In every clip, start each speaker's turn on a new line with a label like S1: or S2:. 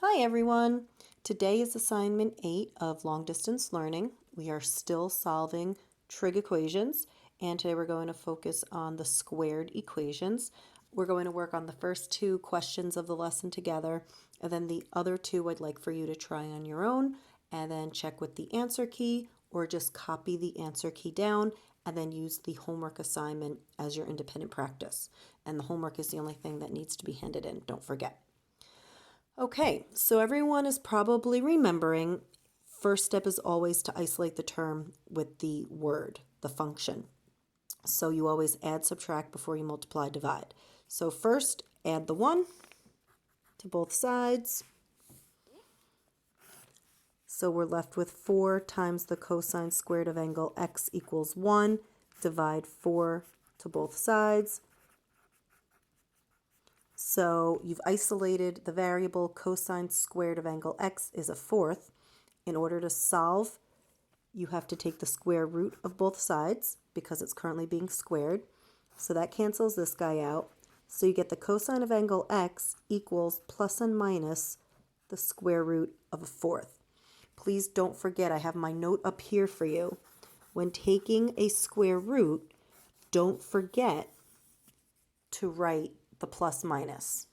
S1: Hi everyone! Today is assignment 8 of long distance learning. We are still solving trig equations, and today we're going to focus on the squared equations. We're going to work on the first two questions of the lesson together, and then the other two I'd like for you to try on your own and then check with the answer key, or just copy the answer key down and then use the homework assignment as your independent practice. And the homework is the only thing that needs to be handed in, don't forget. Okay, so everyone is probably remembering, first step is always to isolate the term with the word, the function. So you always add, subtract before you multiply, divide. So first, add the 1 to both sides. So we're left with 4 times the cosine squared of angle x equals 1. Divide 4 to both sides. So you've isolated the variable cosine squared of angle x is a fourth. In order to solve, you have to take the square root of both sides because it's currently being squared. So that cancels this guy out. So you get the cosine of angle x equals plus and minus the square root of a fourth. Please don't forget, I have my note up here for you. When taking a square root, don't forget to write the plus minus.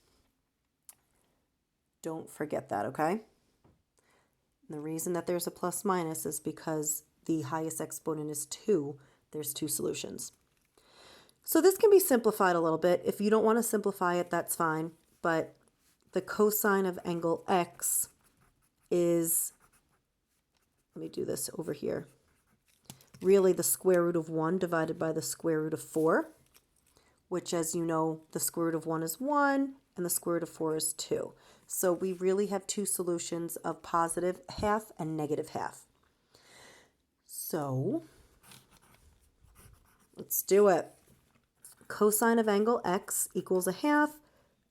S1: Don't forget that, okay? And the reason that there's a plus minus is because the highest exponent is 2. There's 2 solutions. So this can be simplified a little bit. If you don't want to simplify it, that's fine. But the cosine of angle x is, let me do this over here, really the square root of 1 divided by the square root of 4, which, as you know, the square root of 1 is 1 and the square root of 4 is 2. So we really have 2 solutions of positive half and negative half. So let's do it. Cosine of angle x equals a half.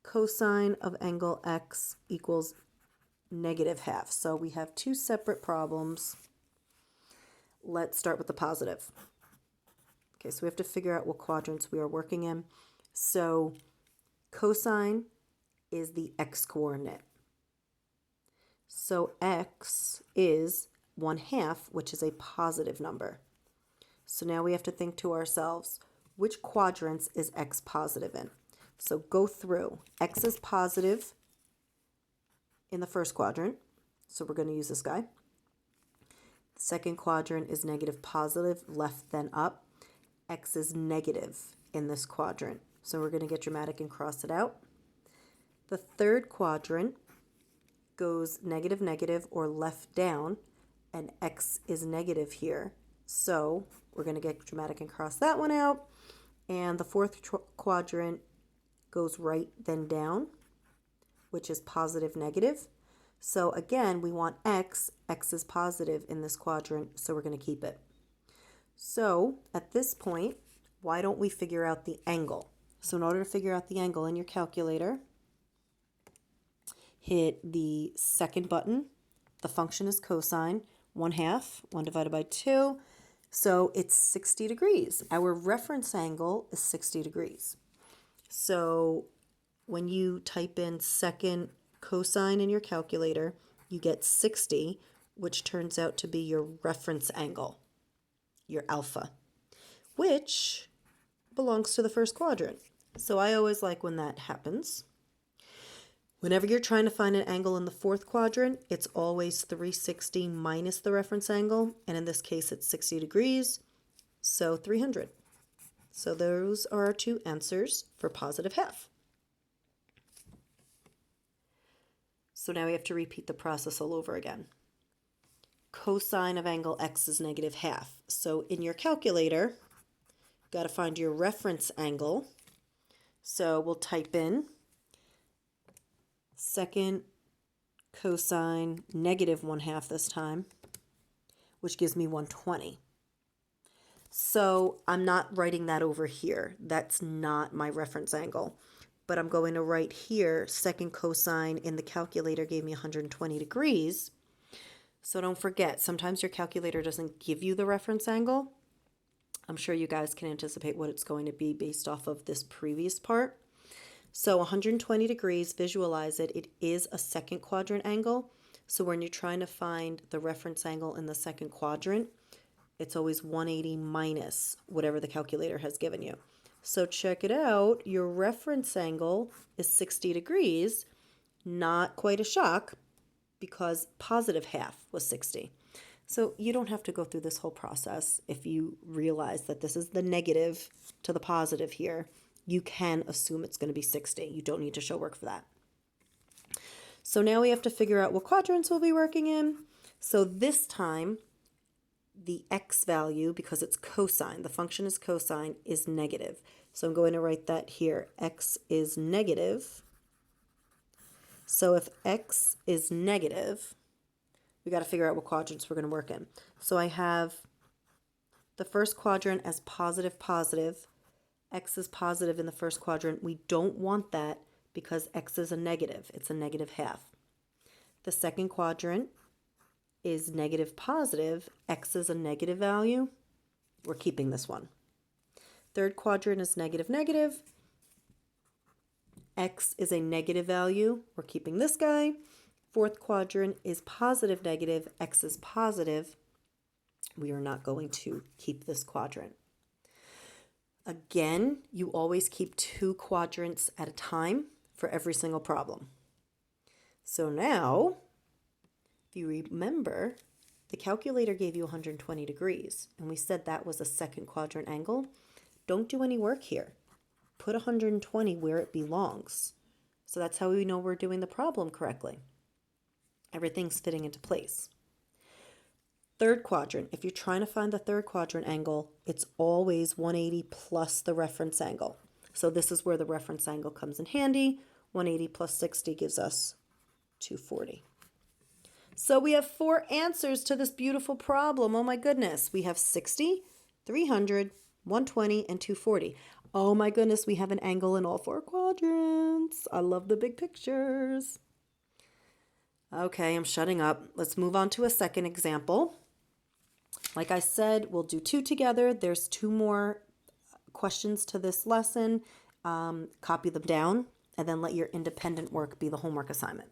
S1: Cosine of angle x equals negative half. So we have 2 separate problems. Let's start with the positive. Okay, so we have to figure out what quadrants we are working in. So cosine is the x coordinate. So x is 1/2, which is a positive number. So now we have to think to ourselves, which quadrants is x positive in? So go through. X is positive in the first quadrant, so we're going to use this guy. The second quadrant is negative positive, left then up. X is negative in this quadrant, so we're going to get dramatic and cross it out. The third quadrant goes negative, negative, or left down, and x is negative here. So we're going to get dramatic and cross that one out. And the fourth quadrant goes right then down, which is positive, negative. So again, we want x. X is positive in this quadrant, so we're going to keep it. So at this point, why don't we figure out the angle? So in order to figure out the angle in your calculator, hit the second button. The function is cosine, 1/2, 1 divided by 2. So it's 60 degrees. Our reference angle is 60 degrees. So when you type in second cosine in your calculator, you get 60, which turns out to be your reference angle, your alpha, which belongs to the first quadrant. So I always like when that happens. Whenever you're trying to find an angle in the fourth quadrant, it's always 360 minus the reference angle, and in this case it's 60 degrees, so 300. So those are our 2 answers for positive half. So now we have to repeat the process all over again. Cosine of angle x is negative half. So in your calculator, you've got to find your reference angle. So we'll type in second cosine negative 1/2 this time, which gives me 120. So I'm not writing that over here. That's not my reference angle. But I'm going to write here, second cosine in the calculator gave me 120 degrees. So don't forget, sometimes your calculator doesn't give you the reference angle. I'm sure you guys can anticipate what it's going to be based off of this previous part. So 120 degrees, visualize it. It is a second quadrant angle. So when you're trying to find the reference angle in the second quadrant, it's always 180 minus whatever the calculator has given you. So check it out. Your reference angle is 60 degrees. Not quite a shock because positive half was 60. So you don't have to go through this whole process. If you realize that this is the negative to the positive here, you can assume it's going to be 60. You don't need to show work for that. So now we have to figure out what quadrants we'll be working in. So this time, the x value, because it's cosine, the function is cosine, is negative. So I'm going to write that here. X is negative. So if x is negative, we got to figure out what quadrants we're going to work in. So I have the first quadrant as positive, positive. X is positive in the first quadrant. We don't want that because x is a negative. It's a negative half. The second quadrant is negative, positive. X is a negative value. We're keeping this one. Third quadrant is negative, negative. X is a negative value. We're keeping this guy. Fourth quadrant is positive, negative. X is positive. We are not going to keep this quadrant. Again, you always keep 2 quadrants at a time for every single problem. So now, if you remember, the calculator gave you 120 degrees, and we said that was a second quadrant angle. Don't do any work here. Put 120 where it belongs. So that's how we know we're doing the problem correctly. Everything's fitting into place. Third quadrant, if you're trying to find the third quadrant angle, it's always 180 plus the reference angle. So this is where the reference angle comes in handy. 180 plus 60 gives us 240. So we have 4 answers to this beautiful problem. Oh my goodness. We have 60, 300, 120, and 240. Oh my goodness, we have an angle in all 4 quadrants. I love the big pictures. Okay, I'm shutting up. Let's move on to a second example. Like I said, we'll do 2 together. There's 2 more questions to this lesson. Copy them down and then let your independent work be the homework assignment.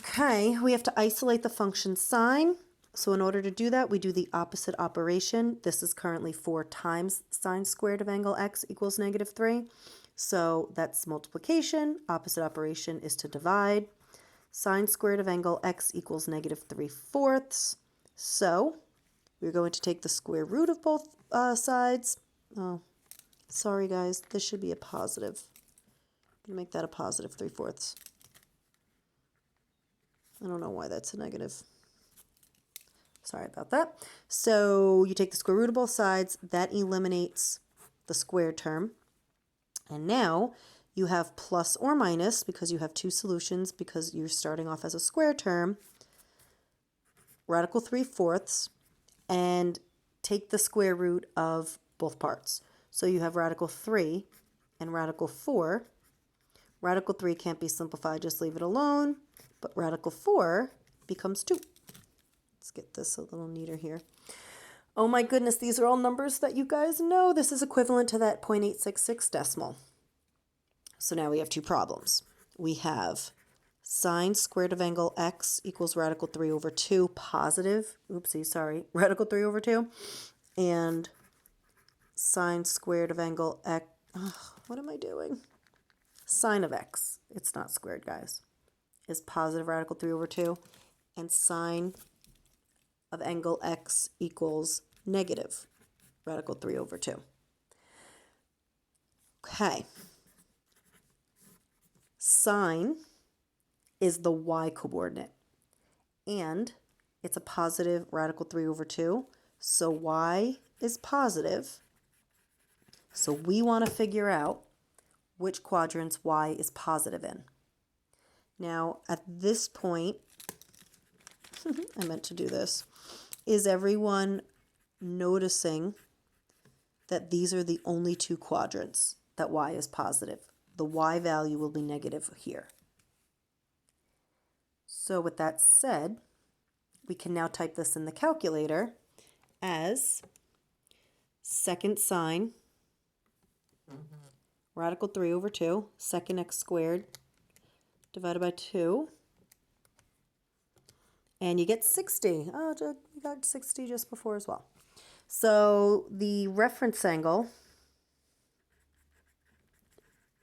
S1: Okay, we have to isolate the function sine. So in order to do that, we do the opposite operation. This is currently 4 times sine squared of angle x equals negative 3. So that's multiplication. Opposite operation is to divide. Sine squared of angle x equals negative 3/4. So we're going to take the square root of both sides. Oh, sorry guys, this should be a positive. I'm going to make that a positive 3/4. I don't know why that's a negative. Sorry about that. So you take the square root of both sides. That eliminates the squared term. And now you have plus or minus because you have 2 solutions because you're starting off as a square term. Radical 3/4 and take the square root of both parts. So you have radical 3 and radical 4. Radical 3 can't be simplified, just leave it alone. But radical 4 becomes 2. Let's get this a little neater here. Oh my goodness, these are all numbers that you guys know. This is equivalent to that 0.866 decimal. So now we have 2 problems. We have sine squared of angle x equals radical 3/2 positive, radical 3/2, and sine squared of angle x, what am I doing? Sine of x, it's not squared, guys, is positive radical 3/2, and sine of angle x equals negative radical 3/2. Okay. Sine is the y coordinate, and it's a positive radical 3/2, so y is positive. So we want to figure out which quadrants y is positive in. Now, at this point, I meant to do this, is everyone noticing that these are the only 2 quadrants that y is positive? The y value will be negative here. So with that said, we can now type this in the calculator as second sine radical 3 over 2, second x squared divided by 2. And you get 60. Oh, you got 60 just before as well. So the reference angle,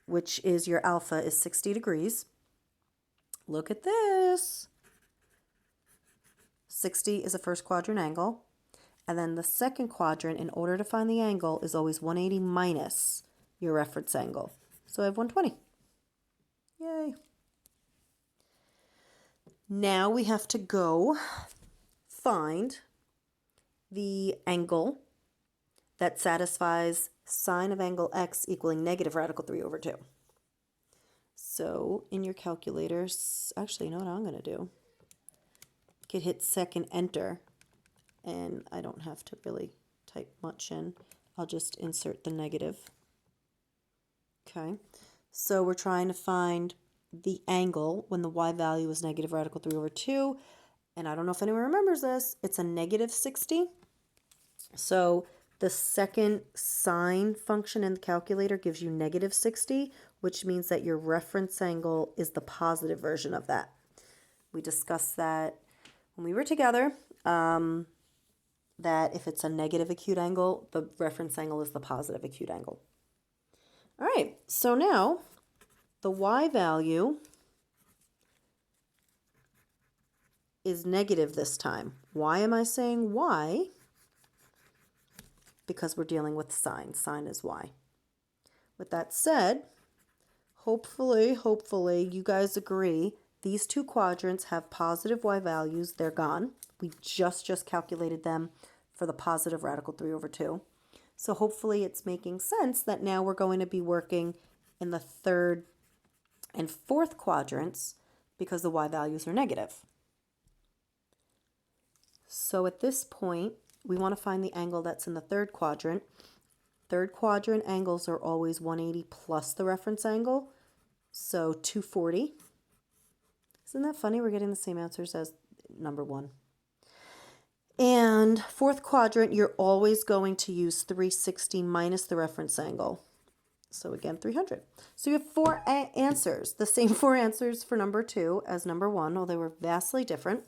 S1: which is your alpha, is 60 degrees. Look at this. 60 is a first quadrant angle. And then the second quadrant, in order to find the angle, is always 180 minus your reference angle. So I have 120. Yay. Now we have to go find the angle that satisfies sine of angle x equaling negative radical 3 over 2. So in your calculators, actually, you know what I'm going to do? You could hit second enter, and I don't have to really type much in. I'll just insert the negative. Okay, so we're trying to find the angle when the y value is negative radical 3 over 2. And I don't know if anyone remembers this. It's a negative 60. So the second sine function in the calculator gives you negative 60, which means that your reference angle is the positive version of that. We discussed that when we were together, that if it's a negative acute angle, the reference angle is the positive acute angle. All right, so now the y value is negative this time. Why am I saying y? Because we're dealing with sine. Sine is y. With that said, hopefully you guys agree these two quadrants have positive y values. They're gone. We just calculated them for the positive radical 3 over 2. So hopefully it's making sense that now we're going to be working in the third and fourth quadrants because the y values are negative. So at this point, we want to find the angle that's in the third quadrant. Third quadrant angles are always 180 plus the reference angle, so 240. Isn't that funny? We're getting the same answers as number 1. And fourth quadrant, you're always going to use 360 minus the reference angle. So again, 300. So you have 4 answers, the same 4 answers for number 2 as number 1, although they were vastly different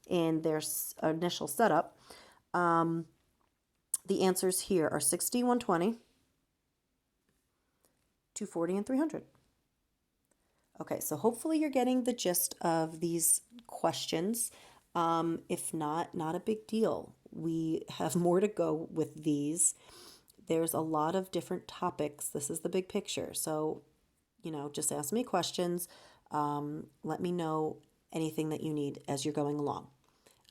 S1: in their initial setup. The answers here are 60, 120, 240, and 300. Okay, so hopefully you're getting the gist of these questions. If not a big deal. We have more to go with these. There's a lot of different topics. This is the big picture. So, just ask me questions. Let me know anything that you need as you're going along.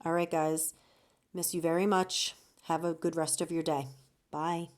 S1: All right, guys. Miss you very much. Have a good rest of your day. Bye.